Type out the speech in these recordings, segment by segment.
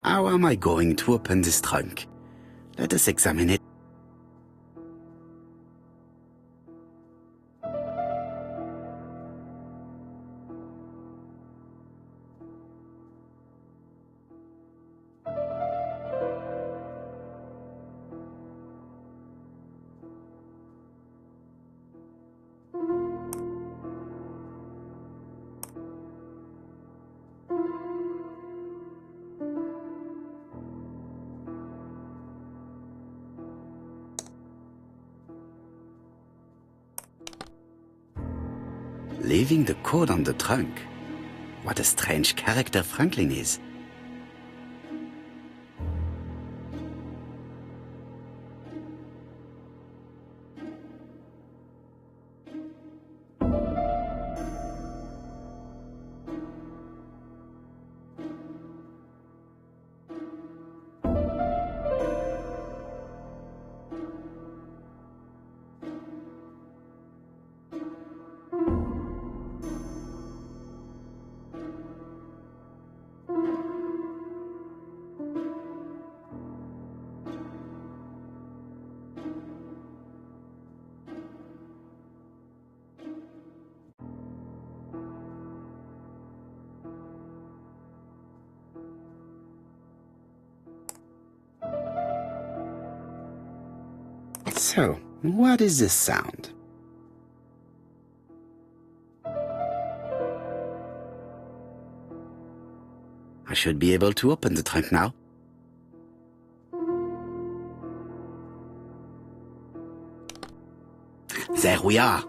How am I going to open this trunk? Let us examine it. Leaving the code on the trunk. What a strange character Franklin is. So, what is this sound? I should be able to open the trunk now. There we are.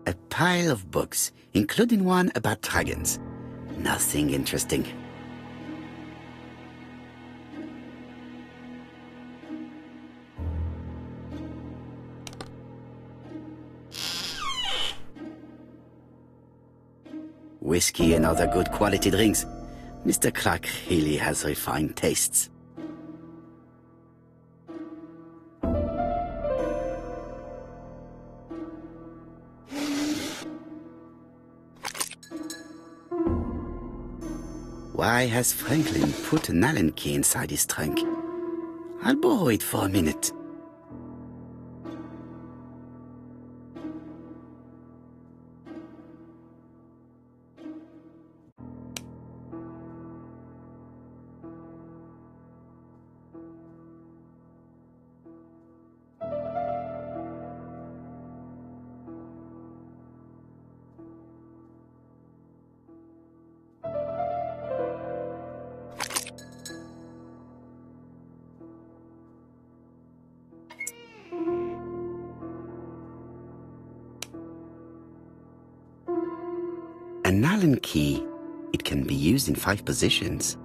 A pile of books, including one about dragons. Nothing interesting. Whiskey and other good quality drinks. Mr. Clark really has refined tastes. Why has Franklin put an Allen key inside his trunk? I'll borrow it for a minute. An Allen key. It can be used in 5 positions.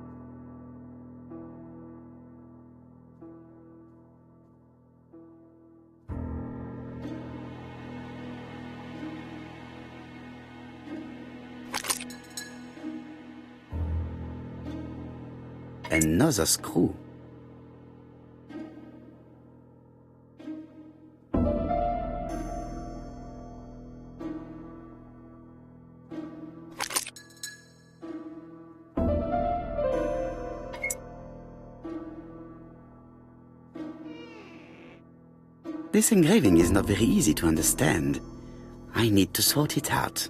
Another screw. This engraving is not very easy to understand. I need to sort it out.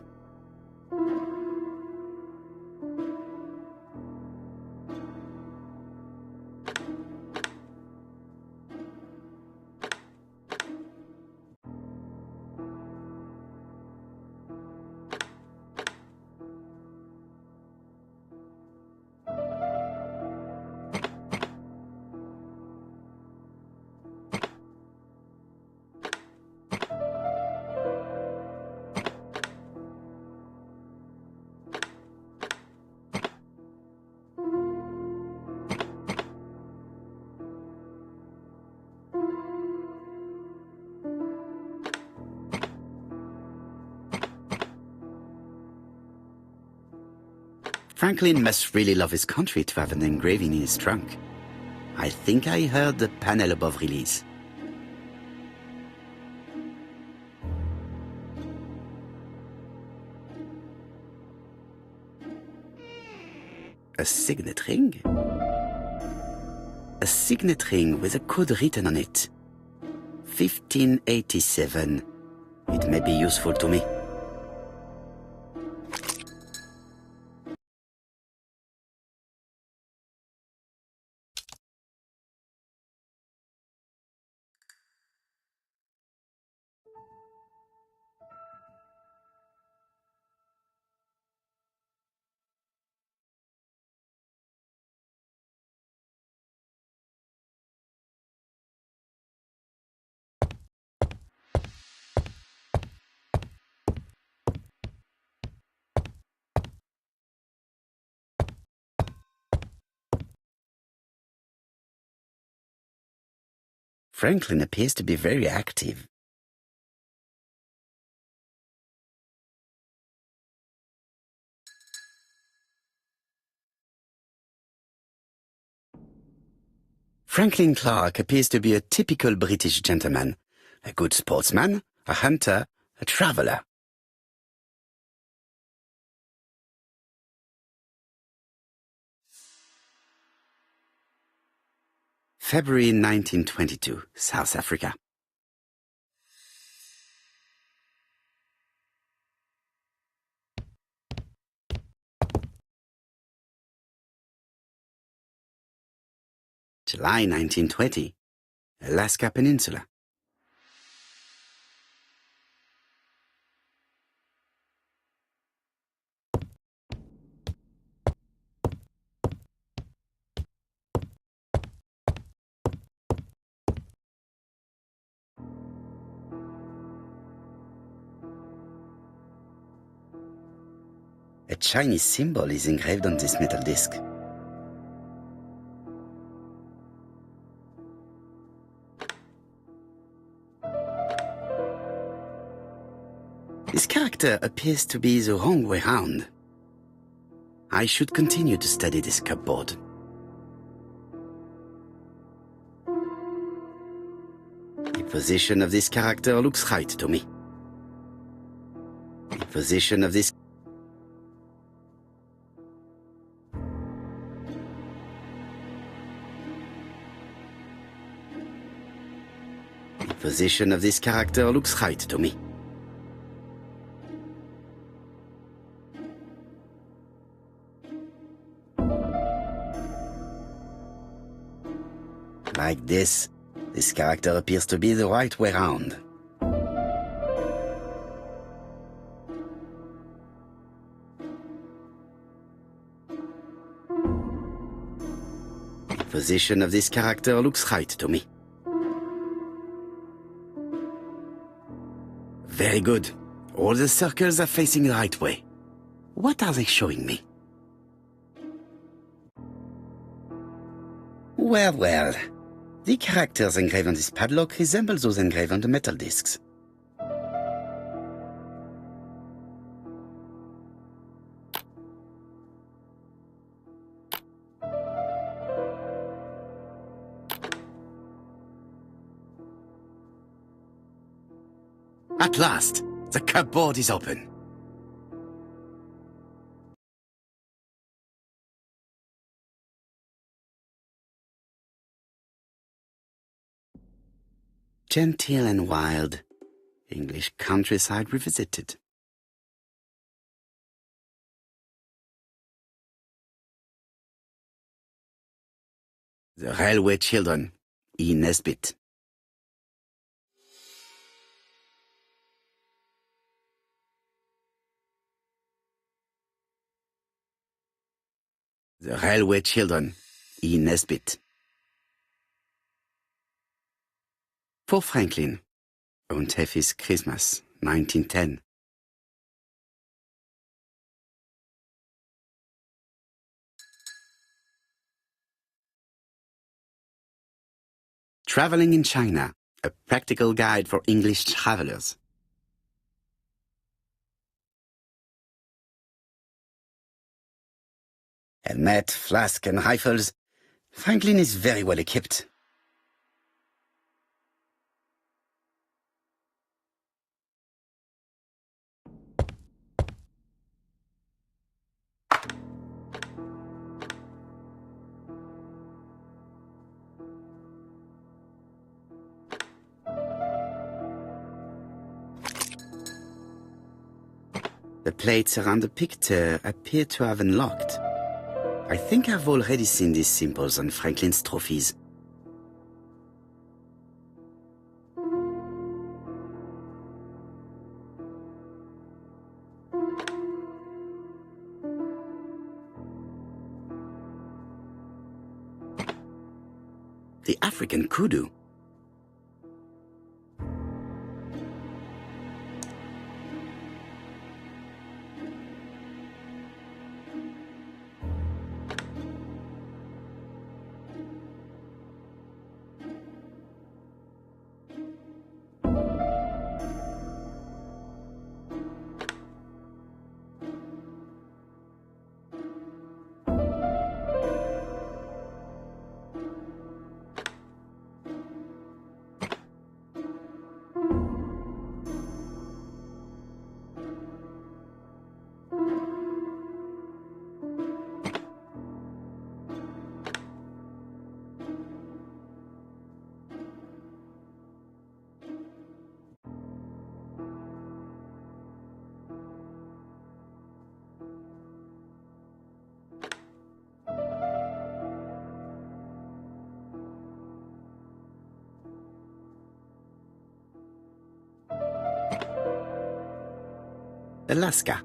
Franklin must really love his country to have an engraving in his trunk. I think I heard the panel above release. A signet ring? A signet ring with a code written on it. 1587. It may be useful to me. Franklin appears to be very active. Franklin Clark appears to be a typical British gentleman. A good sportsman, a hunter, a traveler. February 1922, South Africa. July 1920, Alaska Peninsula. A Chinese symbol is engraved on this metal disc. This character appears to be the wrong way round. I should continue to study this cupboard. The position of this character looks right to me. The position of this position of this character looks right to me. Like this character appears to be the right way round. The position of this character looks right to me. Very good. All the circles are facing the right way. What are they showing me? Well, well. The characters engraved on this padlock resemble those engraved on the metal discs. At last, the cupboard is open. Genteel and wild, English countryside revisited. The Railway Children, E. Nesbit. The Railway Children, E. Nesbit. For Franklin, Und Effie's Christmas, 1910. Traveling in China, a practical guide for English travelers. Helmet, flask, and rifles. Franklin is very well equipped. The plates around the picture appear to have unlocked. I think I've already seen these symbols on Franklin's trophies. The African kudu. Alaska.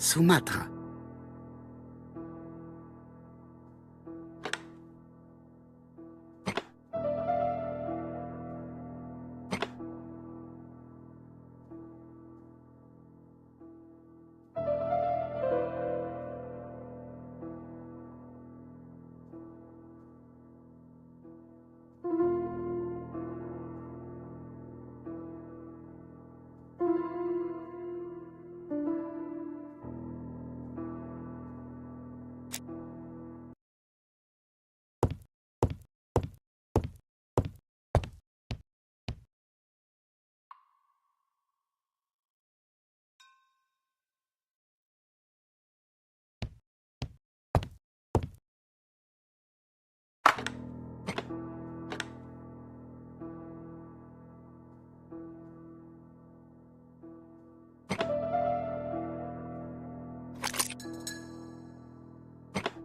Sumatra.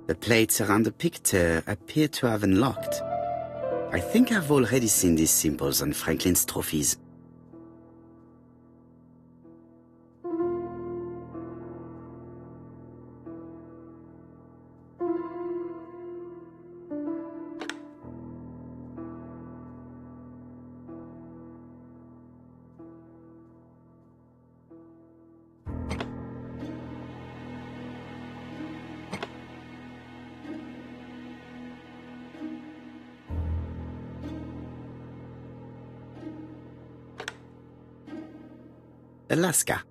The plates around the picture appear to have unlocked. I think I've already seen these symbols on Franklin's trophies. Alaska.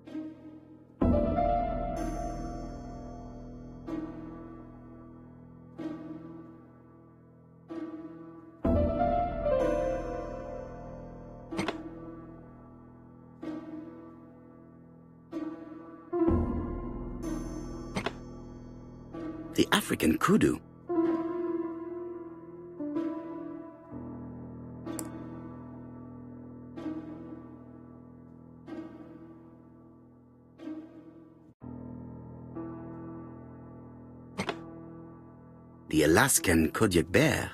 The African kudu. The Alaskan Kodiak bear.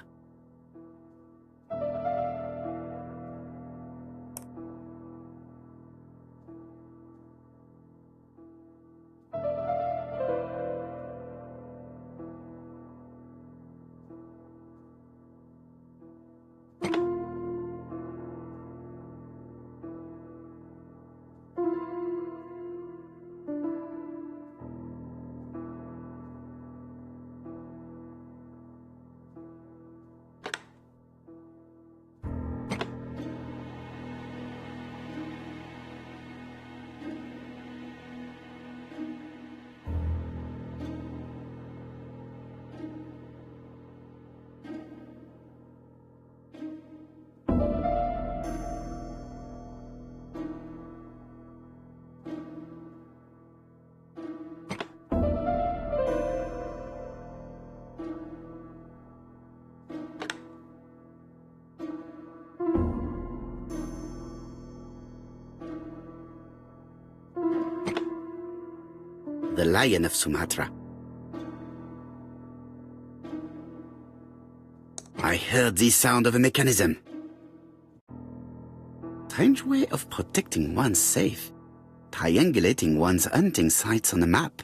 the lion of Sumatra. I heard the sound of a mechanism. Strange way of protecting one's safe. Triangulating one's hunting sites on a map.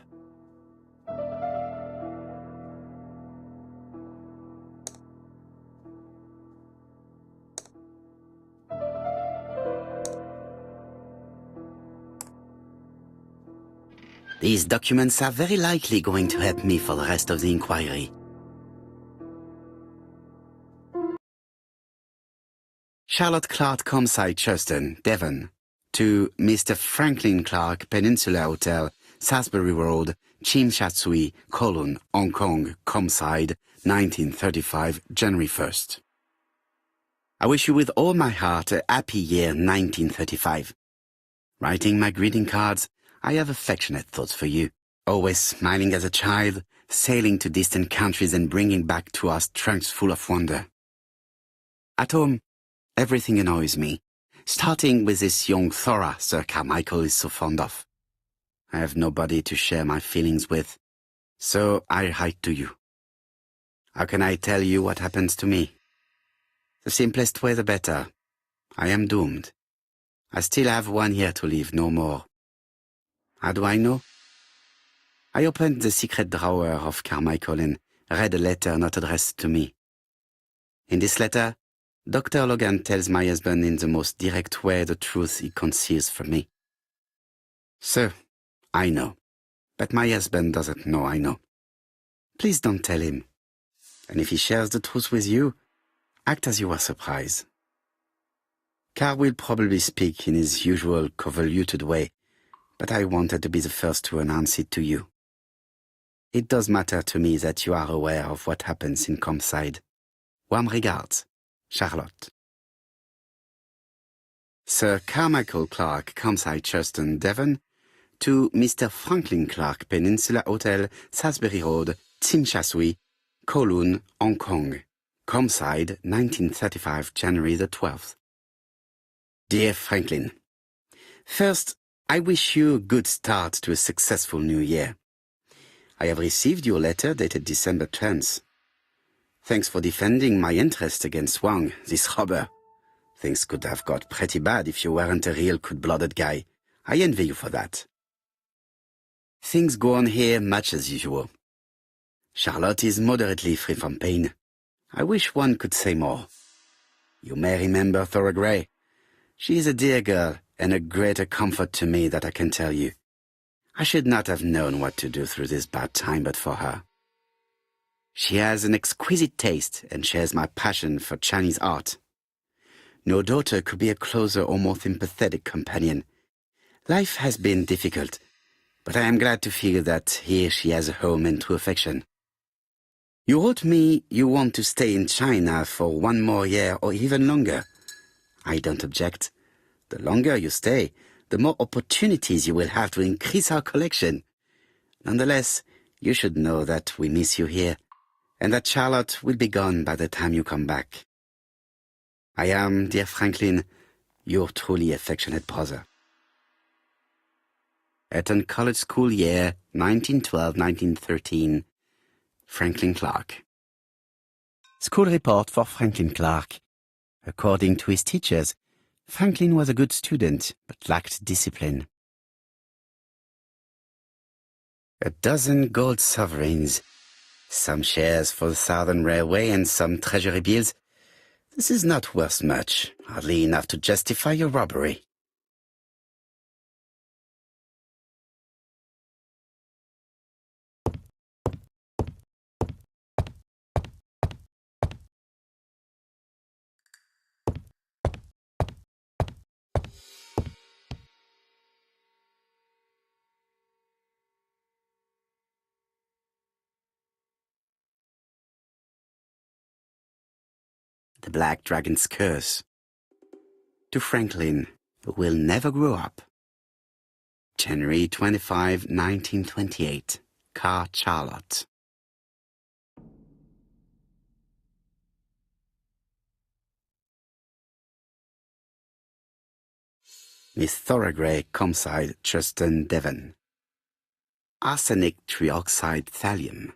These documents are very likely going to help me for the rest of the inquiry. Charlotte Clark, Comside, Churston, Devon. To Mr. Franklin Clark, Peninsula Hotel, Salisbury Road, Chim Sha Tsui, Kowloon, Hong Kong, Comside, 1935, January 1st. I wish you with all my heart a happy year 1935. Writing my greeting cards, I have affectionate thoughts for you. Always smiling as a child, sailing to distant countries and bringing back to us trunks full of wonder. At home, everything annoys me, starting with this young Thora Sir Carmichael is so fond of. I have nobody to share my feelings with, so I write to you. How can I tell you what happens to me? The simplest way the better. I am doomed. I still have 1 year to live, no more. How do I know? I opened the secret drawer of Carmichael and read a letter not addressed to me. In this letter, Dr. Logan tells my husband in the most direct way the truth he conceals from me. So, I know. But my husband doesn't know I know. Please don't tell him. And if he shares the truth with you, act as you are surprised. Carl will probably speak in his usual convoluted way, but I wanted to be the first to announce it to you. It does matter to me that you are aware of what happens in Comside. Warm regards, Charlotte. Sir Carmichael Clark, Comside, Churston, Devon. To Mr. Franklin Clark, Peninsula Hotel, Salisbury Road, Tsim Sha Tsui, Kowloon, Hong Kong. Comside, 1935, January the 12th. Dear Franklin, first, I wish you a good start to a successful new year. I have received your letter dated December 10th. Thanks for defending my interest against Wang, this robber. Things could have got pretty bad if you weren't a real cold-blooded guy. I envy you for that. Things go on here much as usual. Charlotte is moderately free from pain. I wish one could say more. You may remember Thora Gray. She is a dear girl and a greater comfort to me that I can tell you. I should not have known what to do through this bad time but for her. She has an exquisite taste and shares my passion for Chinese art. No daughter could be a closer or more sympathetic companion. Life has been difficult, but I am glad to feel that here she has a home and true affection. You wrote me you want to stay in China for 1 more year or even longer. I don't object. The longer you stay, the more opportunities you will have to increase our collection. Nonetheless, you should know that we miss you here, and that Charlotte will be gone by the time you come back. I am, dear Franklin, your truly affectionate brother. Eton College School Year, 1912-1913. Franklin Clark. School report for Franklin Clark. According to his teachers, Franklin was a good student, but lacked discipline. 12 gold sovereigns, some shares for the Southern Railway and some treasury bills. This is not worth much, hardly enough to justify your robbery. The Black Dragon's Curse. To Franklin, who will never grow up. January 25, 1928. Car Charlotte. Miss Thora Gray, Comside, Churston, Devon. arsenic trioxide thallium.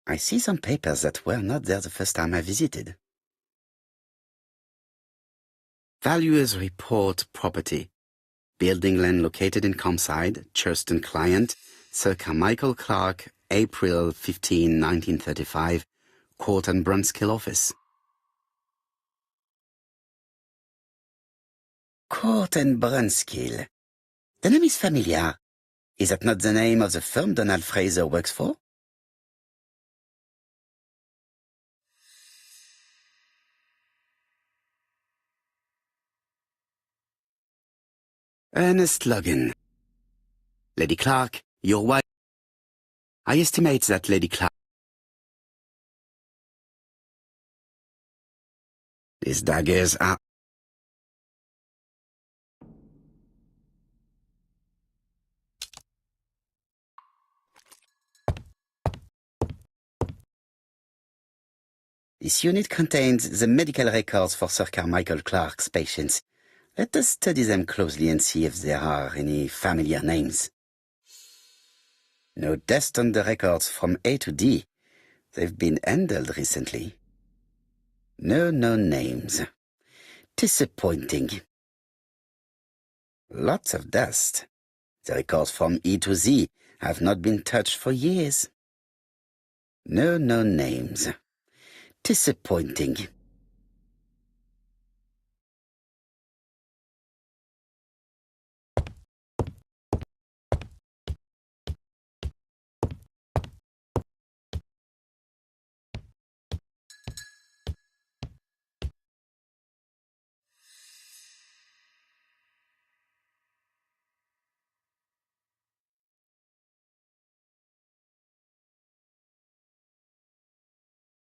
I see some papers that were not there the first time I visited. Valuers report property. Building land located in Comside, Churston client, Sir Carmichael Clark, April 15, 1935, Court and Brunskill office. Court and Brunskill. The name is familiar. Is that not the name of the firm Donald Fraser works for? Ernest Logan. Lady Clark, your wife. I estimate that Lady Clark. These daggers are... This unit contains the medical records for Sir Carmichael Clark's patients. Let us study them closely and see if there are any familiar names. No deaths on the records from A to D. They've been handled recently. No known names. Disappointing. Lots of dust. The records from E to Z have not been touched for years. No known names. Disappointing.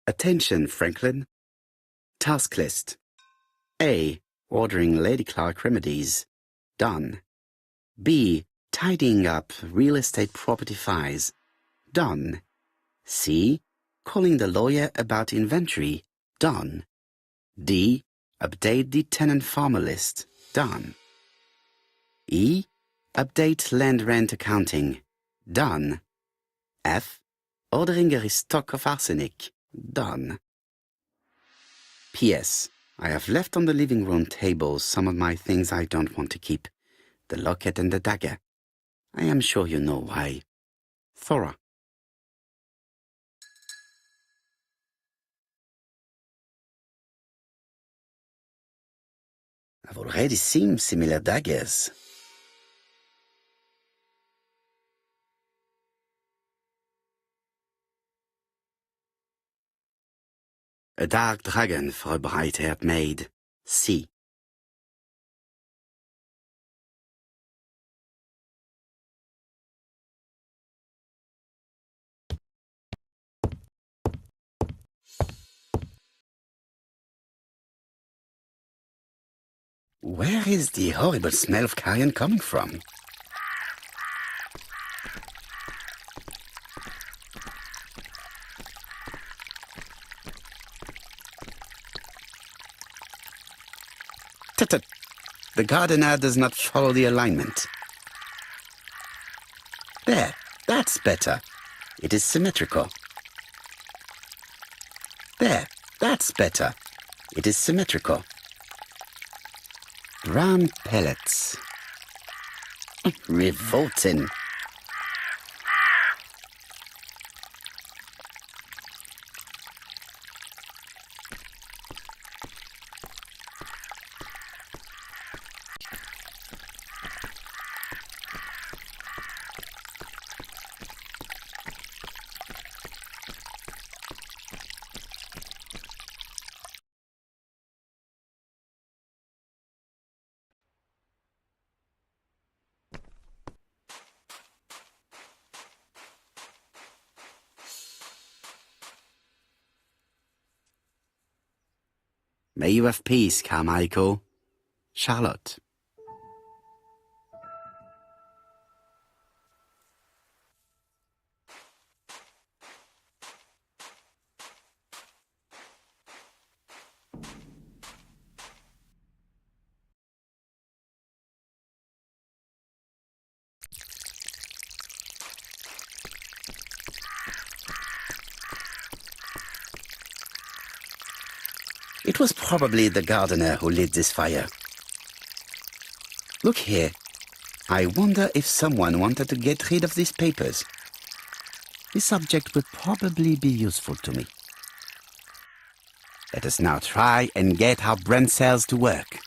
Attention, Franklin. Task list. A. Ordering Lady Clark remedies. Done. B. Tidying up real estate property files. Done. C. Calling the lawyer about inventory. Done. D. Update the tenant-farmer list. Done. E. Update land rent accounting. Done. F. Ordering a restock of arsenic. Done. P.S. I have left on the living room table some of my things I don't want to keep. The locket and the dagger. I am sure you know why. Thora. I've already seen similar daggers. A dark dragon for a bright-haired maid. C. Where is the horrible smell of carrion coming from? Tut-tut. The gardener does not follow the alignment. There, that's better. It is symmetrical. There, that's better. It is symmetrical. Brown pellets. Revolting. May you have peace, Carmichael. Charlotte. It was probably the gardener who lit this fire. Look here. I wonder if someone wanted to get rid of these papers. This object would probably be useful to me. Let us now try and get our brain cells to work.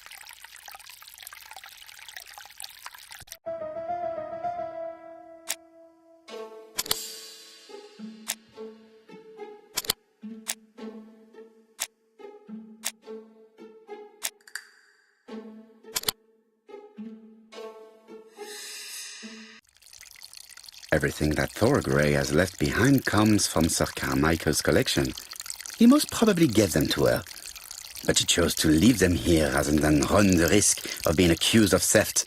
Everything that Thorgray has left behind comes from Sir Carmichael's collection. He most probably gave them to her, but she chose to leave them here rather than run the risk of being accused of theft.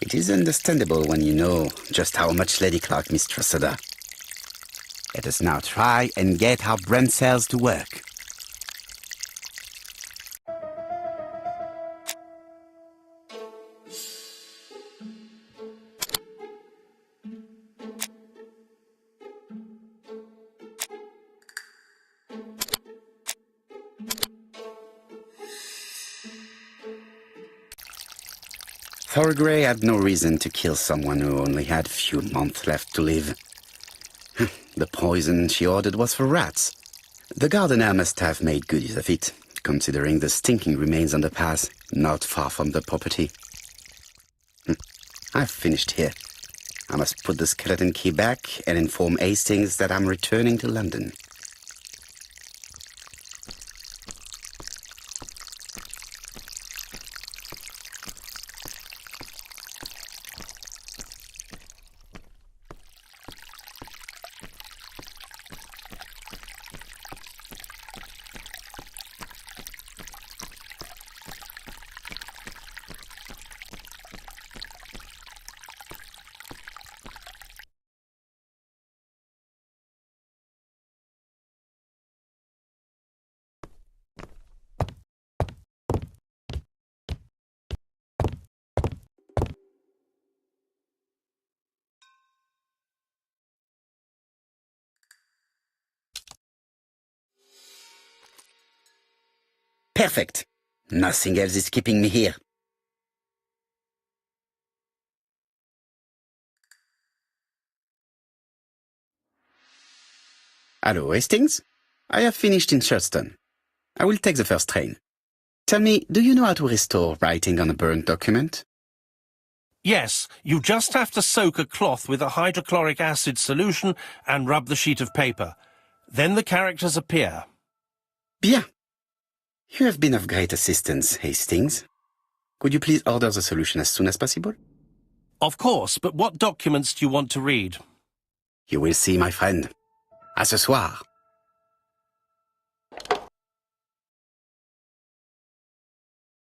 It is understandable when you know just how much Lady Clark mistrusted her. Let us now try and get our brain cells to work. Thorgray had no reason to kill someone who only had few months left to live. The poison she ordered was for rats. The gardener must have made good use of it, considering the stinking remains on the path, not far from the property. I've finished here. I must put the skeleton key back and inform Hastings that I'm returning to London. Perfect. Nothing else is keeping me here. Hello, Hastings? I have finished in Sherstone. I will take the first train. Tell me, do you know how to restore writing on a burnt document? Yes, you just have to soak a cloth with a hydrochloric acid solution and rub the sheet of paper. Then the characters appear. Bien. You have been of great assistance, Hastings. Could you please order the solution as soon as possible? Of course, but what documents do you want to read? You will see, my friend. À ce soir.